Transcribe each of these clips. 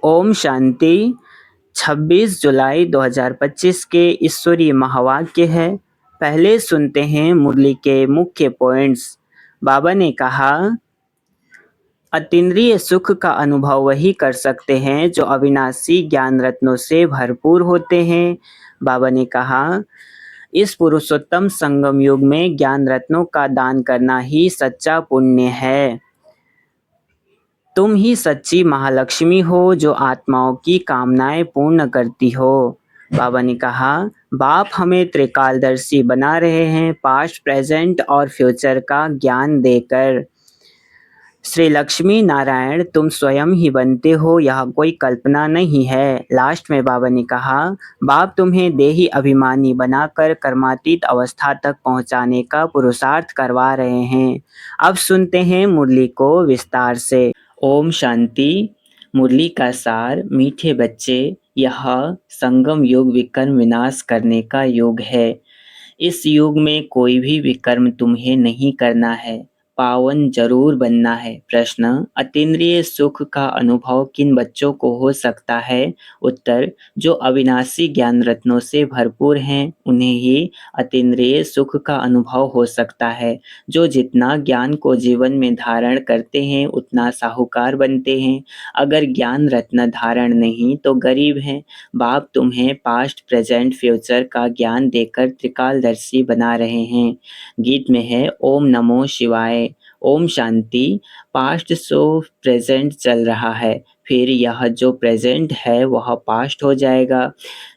ओम शांति। 26 जुलाई 2025 के ईश्वरीय महावाक्य है। पहले सुनते हैं मुरली के मुख्य पॉइंट्स। बाबा ने कहा, अतीन्द्रिय सुख का अनुभव वही कर सकते हैं जो अविनाशी ज्ञान रत्नों से भरपूर होते हैं। बाबा ने कहा, इस पुरुषोत्तम संगम युग में ज्ञान रत्नों का दान करना ही सच्चा पुण्य है। तुम ही सच्ची महालक्ष्मी हो जो आत्माओं की कामनाएं पूर्ण करती हो। बाबा ने कहा, बाप हमें त्रिकालदर्शी बना रहे हैं, पास्ट, प्रेजेंट और फ्यूचर का ज्ञान देकर। श्री लक्ष्मी नारायण तुम स्वयं ही बनते हो, यह कोई कल्पना नहीं है। लास्ट में बाबा ने कहा, बाप तुम्हें देही अभिमानी बनाकर कर्मातीत अवस्था तक पहुंचाने का पुरुषार्थ करवा रहे हैं। अब सुनते हैं मुरली को विस्तार से। ओम शांति। मुरली का सार। मीठे बच्चे, यह संगम युग विकर्म विनाश करने का युग है। इस युग में कोई भी विकर्म तुम्हें नहीं करना है, पावन जरूर बनना है। प्रश्न, अतीन्द्रिय सुख का अनुभव किन बच्चों को हो सकता है? उत्तर, जो अविनाशी ज्ञान रत्नों से भरपूर हैं उन्हें ही अतीन्द्रिय सुख का अनुभव हो सकता है। जो जितना ज्ञान को जीवन में धारण करते हैं उतना साहूकार बनते हैं। अगर ज्ञान रत्न धारण नहीं तो गरीब हैं। बाप तुम्हें पास्ट, प्रेजेंट, फ्यूचर का ज्ञान देकर त्रिकालदर्शी बना रहे हैं। गीत में है, ओम नमो शिवाय। Om Shanti. Past so present चल रहा है, फिर यह जो प्रेजेंट है वह पास्ट हो जाएगा।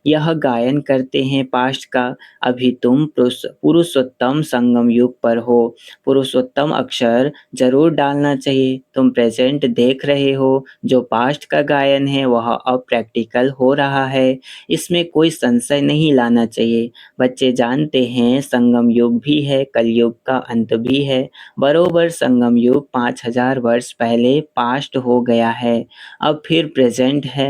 यह गायन करते हैं पास्ट का। अभी तुम पुरुषोत्तम संगम युग पर हो। पुरुषोत्तम अक्षर जरूर डालना चाहिए। तुम प्रेजेंट देख रहे हो, जो पास्ट का गायन है वह अब प्रैक्टिकल हो रहा है। इसमें कोई संशय नहीं लाना चाहिए। बच्चे जानते हैं संगम युग भी है, कलयुग का अंत भी है। बरोबर संगम युग 5000 वर्ष पहले पास्ट हो गया है, अब फिर प्रेजेंट है।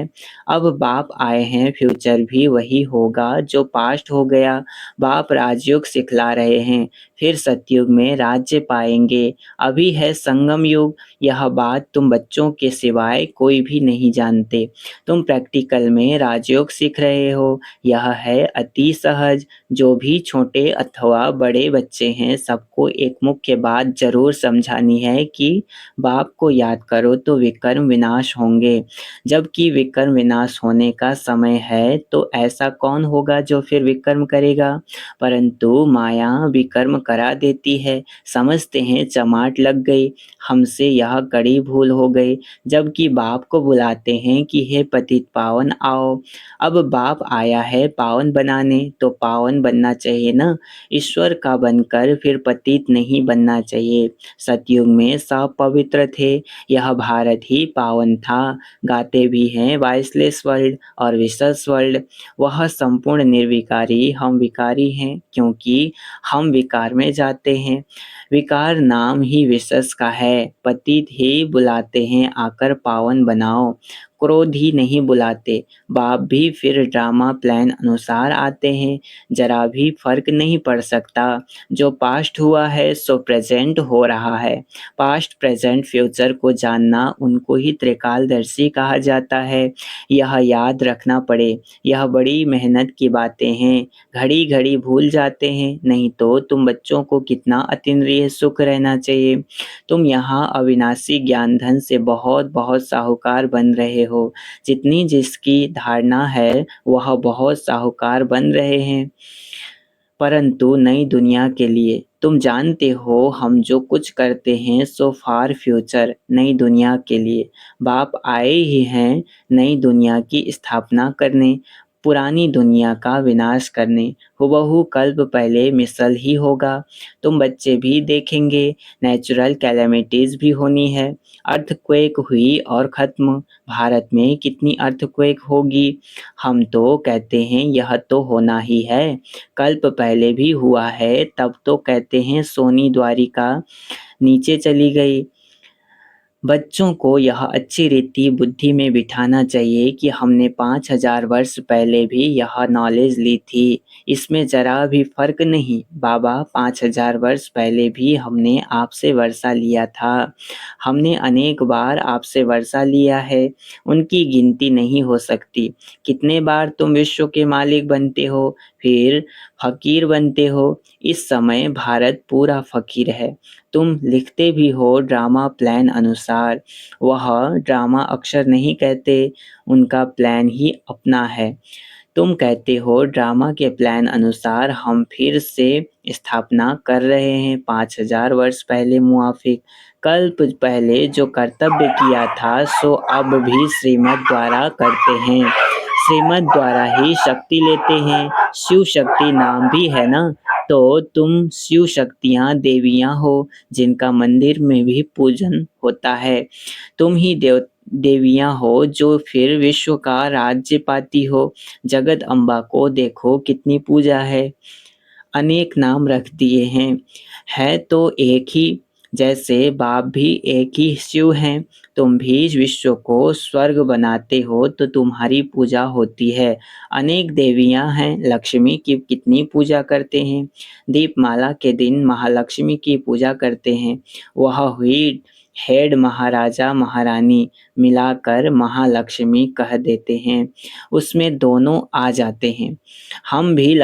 अब बाप आए हैं, फ्यूचर भी वही होगा जो पास्ट हो गया। बाप राजयोग सिखला रहे हैं, फिर सतयुग में राज्य पाएंगे। अभी है संगम युग, यह बात तुम बच्चों के सिवाय कोई भी नहीं जानते। तुम प्रैक्टिकल में राजयोग सीख रहे हो, यह है अति सहज। जो भी छोटे अथवा बड़े बच्चे हैं सबको एक मुख्य बात जरूर समझानी है कि बाप को याद करो तो विकर्म विनाश होंगे। जबकि विकर्म विनाश होने का समय है तो ऐसा कौन होगा जो फिर विकर्म करेगा? परंतु माया विकर्म करा देती है। समझते हैं चमाट लग गई, हमसे यह कड़ी भूल हो गई। जबकि बाप को बुलाते हैं कि हे पतित पावन आओ। अब बाप आया है पावन बनाने, तो पावन बनना चाहिए ना। ईश्वर का बनकर फिर पतित नहीं बनना चाहिए। सतयुग में सब पवित्र थे, यह भारत ही पावन था। गाते भी हैं वाइसलेस वर्ल्ड और विशेष वर्ल्ड। वह संपूर्ण निर्विकारी, हम विकारी हैं क्योंकि हम विकार में जाते हैं। विकार नाम ही विशेष का है। पतित ही बुलाते हैं आकर पावन बनाओ, क्रोध ही नहीं बुलाते। बाप भी फिर ड्रामा प्लान अनुसार आते हैं। जरा भी फर्क नहीं पड़ सकता। जो पास्ट हुआ है सो प्रेजेंट हो रहा है। पास्ट, प्रेजेंट, फ्यूचर को जानना उनको ही त्रिकालदर्शी कहा जाता है। यह याद रखना पड़े। यह बड़ी मेहनत की बातें हैं, घड़ी घड़ी भूल जाते हैं। नहीं तो तुम बच्चों को कितना अतीन्द्रिय सुख रहना चाहिए। तुम यहाँ अविनाशी ज्ञान धन से बहुत बहुत साहूकार बन रहे हो। जितनी जिसकी धारणा है वह बहुत साहूकार बन रहे हैं, परंतु नई दुनिया के लिए। तुम जानते हो हम जो कुछ करते हैं सो फार फ्यूचर, नई दुनिया के लिए। बाप आए ही हैं नई दुनिया की स्थापना करने, पुरानी दुनिया का विनाश करने। हुबहू कल्प पहले मिसल ही होगा। तुम बच्चे भी देखेंगे, नेचुरल कैलेमिटीज भी होनी है। अर्थक्वेक हुई और खत्म। भारत में कितनी अर्थक्वेक होगी? हम तो कहते हैं यह तो होना ही है। कल्प पहले भी हुआ है, तब तो कहते हैं सोनी द्वारिका नीचे चली गई। बच्चों को यह अच्छी रीति बुद्धि में बिठाना चाहिए कि हमने 5000 वर्ष पहले भी यह नॉलेज ली थी, इसमें ज़रा भी फ़र्क नहीं। बाबा 5000 वर्ष पहले भी हमने आपसे वर्षा लिया था। हमने अनेक बार आपसे वर्षा लिया है, उनकी गिनती नहीं हो सकती। कितने बार तुम विश्व के मालिक बनते हो, फिर फ़कीर बनते हो। इस समय भारत पूरा फ़कीर है। तुम लिखते भी हो ड्रामा प्लान अनुसार। वह ड्रामा अक्षर नहीं कहते, उनका प्लान ही अपना है। तुम कहते हो ड्रामा के प्लान अनुसार हम फिर से स्थापना कर रहे हैं 5000 वर्ष पहले मुआफिक। कल्प पहले जो कर्तव्य किया था सो अब भी श्रीमत द्वारा करते हैं। श्रीमत द्वारा ही शक्ति लेते हैं। शिव शक्ति नाम भी है ना, तो तुम शिव शक्तियाँ देवियाँ हो जिनका मंदिर में भी पूजन होता है। तुम ही देवियाँ हो जो फिर विश्व का राज्य पाती हो। जगत अम्बा को देखो कितनी पूजा है, अनेक नाम रख दिए हैं। है तो एक ही, जैसे बाप भी एक ही शिव हैं। तुम भी विश्व को स्वर्ग बनाते हो तो तुम्हारी पूजा होती है। अनेक देवियाँ हैं, लक्ष्मी की कितनी पूजा करते हैं। दीपमाला के दिन महालक्ष्मी की पूजा करते हैं। वह हुई हेड महाराजा महारानी, मिलाकर महालक्ष्मी कह देते हैं। उसमें दोनों आ जाते हैं। हम भी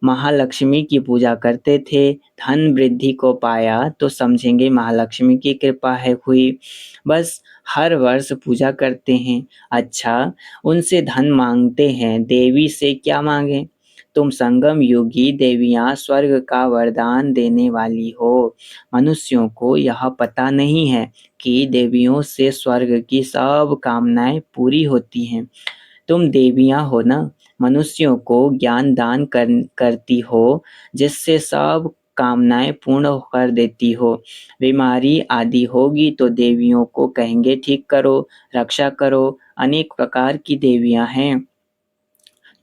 महालक्ष्मी की पूजा करते थे। धन वृद्धि को पाया तो समझेंगे महालक्ष्मी की कृपा है हुई। बस हर वर्ष पूजा करते हैं। अच्छा, उनसे धन मांगते हैं, देवी से क्या मांगे? तुम संगम युगी देवियाँ स्वर्ग का वरदान देने वाली हो। मनुष्यों को यह पता नहीं है कि देवियों से स्वर्ग की सब कामनाएं पूरी होती हैं। तुम देवियाँ हो ना, मनुष्यों को ज्ञान दान करती हो, जिससे सब कामनाएं पूर्ण कर देती हो। बीमारी आदि होगी तो देवियों को कहेंगे ठीक करो, रक्षा करो। अनेक प्रकार की देवियाँ हैं।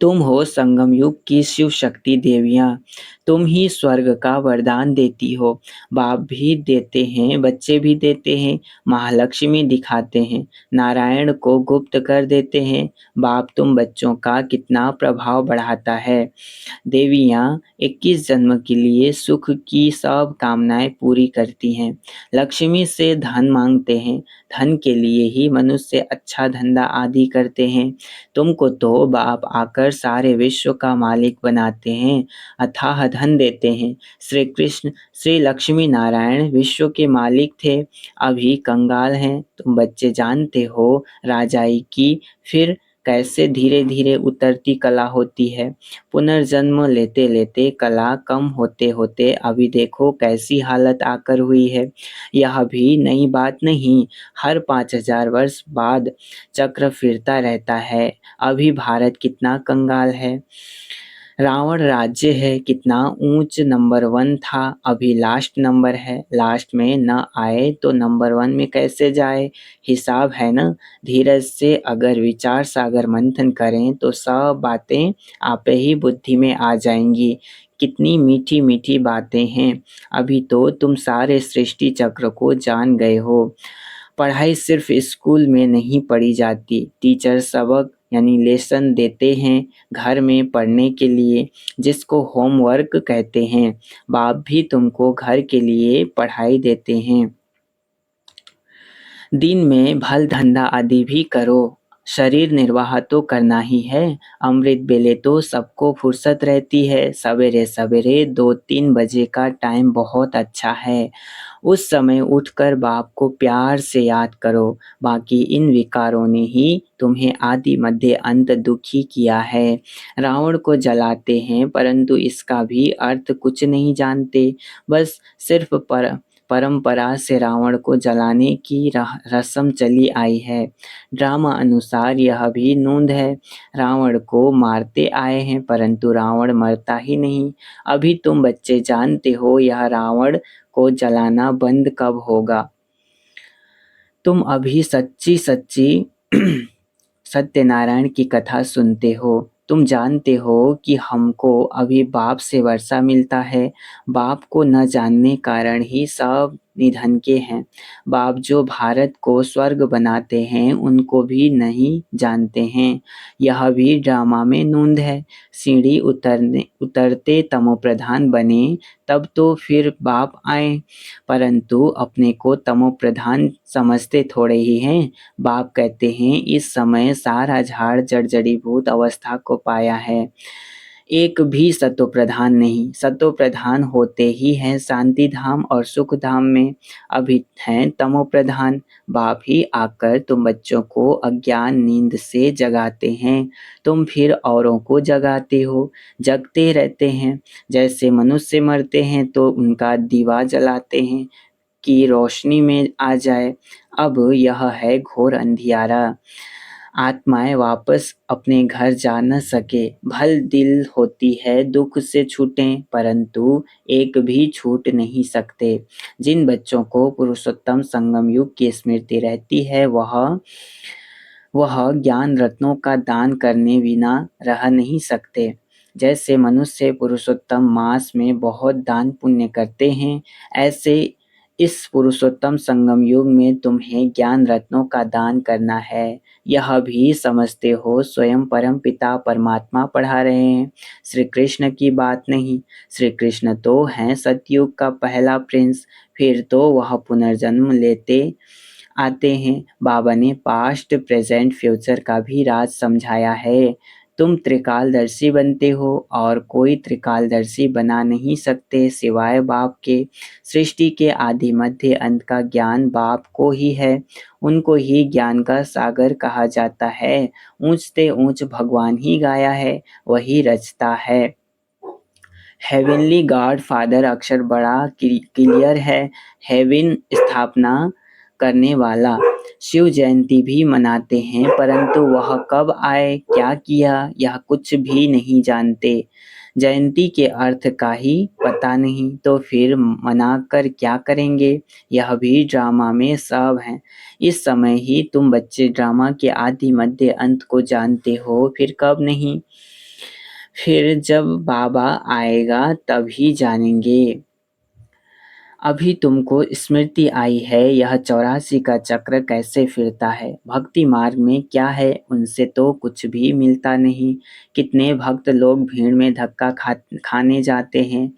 तुम हो संगम युग की शिव शक्ति देवियाँ। तुम ही स्वर्ग का वरदान देती हो। बाप भी देते हैं, बच्चे भी देते हैं। महालक्ष्मी दिखाते हैं, नारायण को गुप्त कर देते हैं। बाप तुम बच्चों का कितना प्रभाव बढ़ाता है। देवियाँ 21 जन्म के लिए सुख की सब कामनाएं पूरी करती हैं। लक्ष्मी से धन मांगते हैं, धन के लिए ही मनुष्य अच्छा धंधा आदि करते हैं। तुमको तो बाप आकर सारे विश्व का मालिक बनाते हैं, अथाह धन देते हैं। श्री कृष्ण श्री लक्ष्मी नारायण विश्व के मालिक थे, अभी कंगाल हैं। तुम बच्चे जानते हो राजाई की फिर कैसे धीरे धीरे उतरती कला होती है। पुनर्जन्म लेते लेते कला कम होते होते अभी देखो कैसी हालत आकर हुई है। यह भी नई बात नहीं, हर 5000 वर्ष बाद चक्र फिरता रहता है। अभी भारत कितना कंगाल है। रावण राज्य है, कितना ऊंच नंबर 1 था, अभी लास्ट नंबर है। लास्ट में न आए तो नंबर 1 में कैसे जाए? हिसाब है ना। धीरज से अगर विचार सागर मंथन करें तो सब बातें आपे ही बुद्धि में आ जाएंगी। कितनी मीठी मीठी बातें हैं। अभी तो तुम सारे सृष्टि चक्र को जान गए हो। पढ़ाई सिर्फ स्कूल में नहीं पढ़ी जाती, टीचर सबक यानी लेसन देते हैं घर में पढ़ने के लिए, जिसको होमवर्क कहते हैं। बाप भी तुमको घर के लिए पढ़ाई देते हैं। दिन में भल धंधा आदि भी करो, शरीर निर्वाह तो करना ही है। अमृत बेले तो सबको फुर्सत रहती है। सवेरे सवेरे 2-3 बजे का टाइम बहुत अच्छा है। उस समय उठकर बाप को प्यार से याद करो। बाकी इन विकारों ने ही तुम्हें आदि मध्य अंत दुखी किया है। रावण को जलाते हैं परंतु इसका भी अर्थ कुछ नहीं जानते। बस सिर्फ परंपरा से रावण को जलाने की रस्म चली आई है। ड्रामा अनुसार यह भी नोंद है, रावण को मारते आए हैं परंतु रावण मरता ही नहीं। अभी तुम बच्चे जानते हो यह रावण को जलाना बंद कब होगा। तुम अभी सच्ची सच्ची सत्यनारायण की कथा सुनते हो। तुम जानते हो कि हमको अभी बाप से वर्षा मिलता है। बाप को न जानने कारण ही सब निधन के हैं। बाप जो भारत को स्वर्ग बनाते हैं उनको भी नहीं जानते हैं। यह भी ड्रामा में नूंद है। सीढ़ी उतरते तमोप्रधान बने तब तो फिर बाप आए, परंतु अपने को तमोप्रधान समझते थोड़े ही हैं। बाप कहते हैं इस समय सारा झाड़ जड़-जड़ीभूत अवस्था को पाया है, एक भी सत्वप्रधान नहीं। सत्वप्रधान होते ही हैं शांति धाम और सुख धाम में, अभी हैं तमोप्रधान। बाप ही आकर तुम बच्चों को अज्ञान नींद से जगाते हैं, तुम फिर औरों को जगाते हो, जगते रहते हैं। जैसे मनुष्य मरते हैं तो उनका दीवा जलाते हैं कि रोशनी में आ जाए, अब यह है घोर अंधियारा। आत्माएं वापस अपने घर जा न सके, भल दिल होती है दुख से छूटें, परंतु एक भी छूट नहीं सकते। जिन बच्चों को पुरुषोत्तम संगम युग की स्मृति रहती है वह ज्ञान रत्नों का दान करने बिना रह नहीं सकते। जैसे मनुष्य पुरुषोत्तम मास में बहुत दान पुण्य करते हैं, ऐसे इस पुरुषोत्तम संगम युग में तुम्हें ज्ञान रत्नों का दान करना है। यह भी समझते हो स्वयं परम पिता परमात्मा पढ़ा रहे हैं, श्री कृष्ण की बात नहीं। श्री कृष्ण तो हैं सतयुग का पहला प्रिंस, फिर तो वह पुनर्जन्म लेते आते हैं। बाबा ने पास्ट प्रेजेंट फ्यूचर का भी राज समझाया है। तुम त्रिकालदर्शी बनते हो और कोई त्रिकालदर्शी बना नहीं सकते सिवाय बाप के। सृष्टि के आदि मध्य अंत का ज्ञान बाप को ही है, उनको ही ज्ञान का सागर कहा जाता है। ऊंचते ऊंच भगवान ही गाया है, वही रचता है। हेवनली गॉड फादर अक्षर बड़ा क्लियर है, हेवन स्थापना करने वाला। शिव जयंती भी मनाते हैं, परंतु वह कब आए क्या किया यह कुछ भी नहीं जानते। जयंती के अर्थ का ही पता नहीं तो फिर मनाकर क्या करेंगे। यह भी ड्रामा में सब है। इस समय ही तुम बच्चे ड्रामा के आदि मध्य अंत को जानते हो, फिर कब नहीं। फिर जब बाबा आएगा तभी जानेंगे। अभी तुमको स्मृति आई है यह 84 का चक्र कैसे फिरता है। भक्ति मार्ग में क्या है, उनसे तो कुछ भी मिलता नहीं। कितने भक्त लोग भीड़ में धक्का खाने जाते हैं,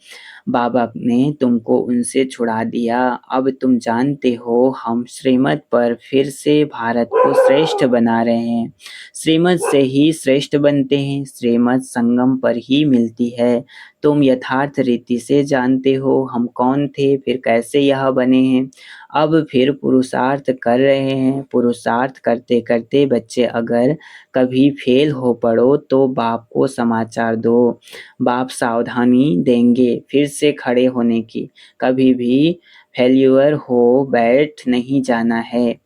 बाबा ने तुमको उनसे छुड़ा दिया। अब तुम जानते हो हम श्रीमत पर फिर से भारत को श्रेष्ठ बना रहे हैं। श्रीमत से ही श्रेष्ठ बनते हैं, श्रीमत संगम पर ही मिलती है। तुम यथार्थ रीति से जानते हो हम कौन थे, फिर कैसे यह बने हैं। अब फिर पुरुषार्थ कर रहे हैं। पुरुषार्थ करते करते बच्चे अगर कभी फेल हो पड़ो तो बाप को समाचार दो, बाप सावधानी देंगे फिर से खड़े होने की। कभी भी फेल्यूर हो बैठ नहीं जाना है,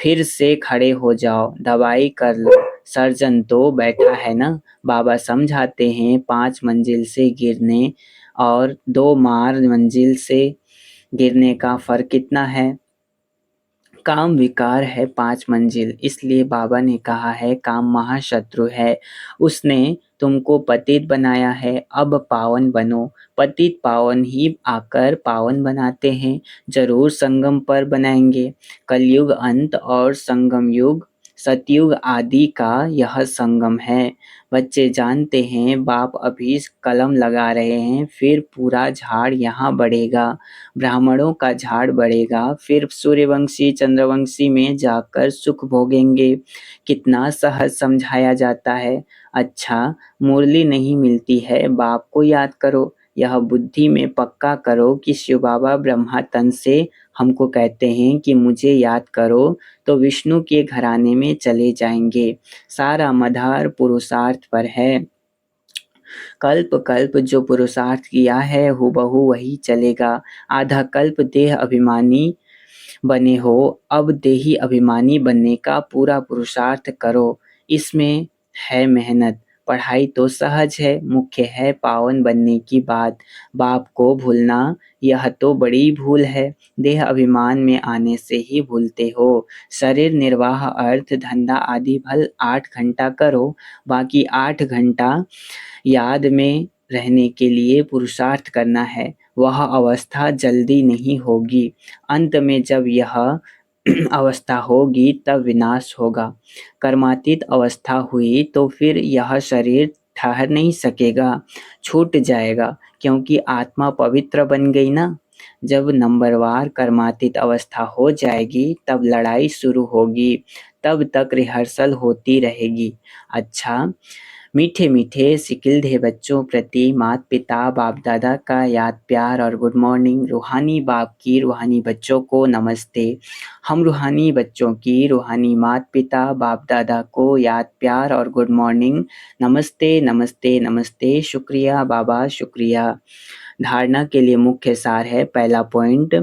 फिर से खड़े हो जाओ, दवाई कर लो, सर्जन तो बैठा है ना। बाबा समझाते हैं 5 मंजिल से गिरने और 2 मार मंजिल से गिरने का फर्क कितना है। काम विकार है 5 मंजिल, इसलिए बाबा ने कहा है काम महाशत्रु है। उसने तुमको पतित बनाया है, अब पावन बनो। पतित पावन ही आकर पावन बनाते हैं, जरूर संगम पर बनाएंगे। कलयुग अंत और संगम युग सतयुग आदि का यह संगम है। बच्चे जानते हैं बाप अभी कलम लगा रहे हैं, फिर पूरा झाड़ यहाँ बढ़ेगा, ब्राह्मणों का झाड़ बढ़ेगा, फिर सूर्यवंशी चंद्रवंशी में जाकर सुख भोगेंगे। कितना सहज समझाया जाता है। अच्छा मुरली नहीं मिलती है, बाप को याद करो। यह बुद्धि में पक्का करो कि शिव बाबा ब्रह्मा तन से हमको कहते हैं कि मुझे याद करो तो विष्णु के घराने में चले जाएंगे। सारा मधार पुरुषार्थ पर है। कल्प कल्प जो पुरुषार्थ किया है हूबहू वही चलेगा। आधा कल्प देह अभिमानी बने हो, अब देही अभिमानी बनने का पूरा पुरुषार्थ करो। इसमें है मेहनत। पढ़ाई तो सहज है, मुख्य है पावन बनने की बात। बाप को भूलना यह तो बड़ी भूल है। देह अभिमान में आने से ही भूलते हो। शरीर निर्वाह अर्थ धंधा आदि भल 8 घंटा करो, बाकी 8 घंटा याद में रहने के लिए पुरुषार्थ करना है। वह अवस्था जल्दी नहीं होगी। अंत में जब यह अवस्था होगी तब विनाश होगा। कर्मातीत अवस्था हुई तो फिर यह शरीर ठहर नहीं सकेगा, छूट जाएगा, क्योंकि आत्मा पवित्र बन गई ना। जब नंबरवार कर्मातीत अवस्था हो जाएगी तब लड़ाई शुरू होगी, तब तक रिहर्सल होती रहेगी। अच्छा, मीठे मीठे सिकिलधे बच्चों प्रति माता पिता बाप दादा का याद प्यार और गुड मॉर्निंग। रूहानी बाप की रूहानी बच्चों को नमस्ते। हम रूहानी बच्चों की रूहानी माता पिता बाप दादा को याद प्यार और गुड मॉर्निंग। नमस्ते नमस्ते नमस्ते। शुक्रिया बाबा, शुक्रिया। धारणा के लिए मुख्य सार है। पहला पॉइंट,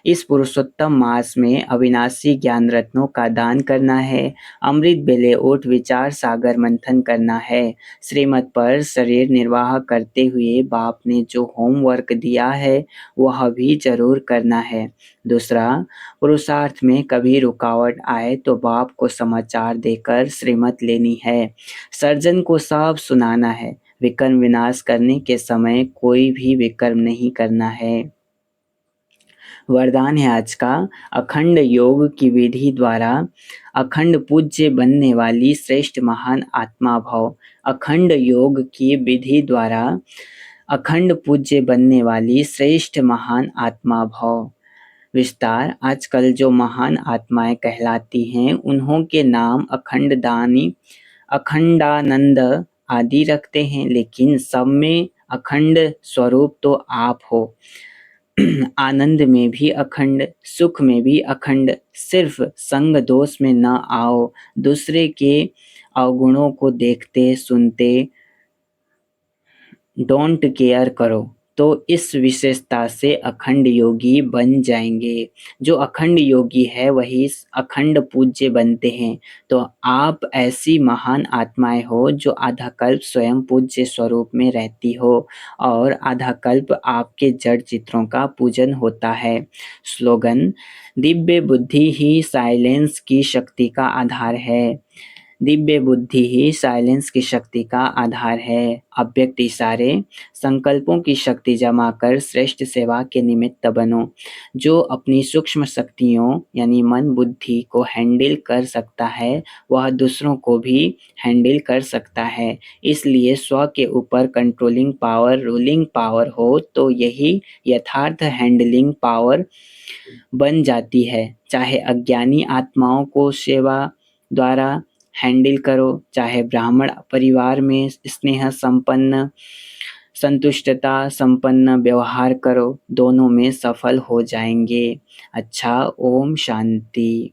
इस पुरुषोत्तम मास में अविनाशी ज्ञान रत्नों का दान करना है। अमृत बेले उठ विचार सागर मंथन करना है। श्रीमत पर शरीर निर्वाह करते हुए बाप ने जो होमवर्क दिया है वह भी जरूर करना है। दूसरा, पुरुषार्थ में कभी रुकावट आए तो बाप को समाचार देकर श्रीमत लेनी है। सर्जन को सब सुनाना है। विकर्म विनाश करने के समय कोई भी विकर्म नहीं करना है। वरदान है आज का, अखंड योग की विधि द्वारा अखंड पूज्य बनने वाली श्रेष्ठ महान आत्मा भव। अखंड योग की विधि द्वारा अखंड पूज्य बनने वाली श्रेष्ठ महान आत्मा भव। विस्तार, आजकल जो महान आत्माएं कहलाती हैं उन्हों के नाम अखंड दानी, अखंडानंद आदि रखते हैं, लेकिन सब में अखंड स्वरूप तो आप हो। आनंद में भी अखंड, सुख में भी अखंड। सिर्फ संग दोष में न आओ। दूसरे के अवगुणों को देखते सुनते डोंट केयर करो तो इस विशेषता से अखंड योगी बन जाएंगे। जो अखंड योगी है वही अखंड पूज्य बनते हैं। तो आप ऐसी महान आत्माएं हो जो आधा कल्प स्वयं पूज्य स्वरूप में रहती हो और आधा कल्प आपके जड़ चित्रों का पूजन होता है। स्लोगन, दिव्य बुद्धि ही साइलेंस की शक्ति का आधार है। दिव्य बुद्धि ही साइलेंस की शक्ति का आधार है। अव्यक्त इशारे, संकल्पों की शक्ति जमा कर श्रेष्ठ सेवा के निमित्त बनो। जो अपनी सूक्ष्म शक्तियों यानी मन बुद्धि को हैंडल कर सकता है वह दूसरों को भी हैंडल कर सकता है। इसलिए स्व के ऊपर कंट्रोलिंग पावर, रूलिंग पावर हो तो यही यथार्थ हैंडलिंग पावर बन जाती है। चाहे अज्ञानी आत्माओं को सेवा द्वारा हैंडल करो, चाहे ब्राह्मण परिवार में स्नेह संपन्न संतुष्टता संपन्न व्यवहार करो, दोनों में सफल हो जाएंगे। अच्छा, ओम शांति।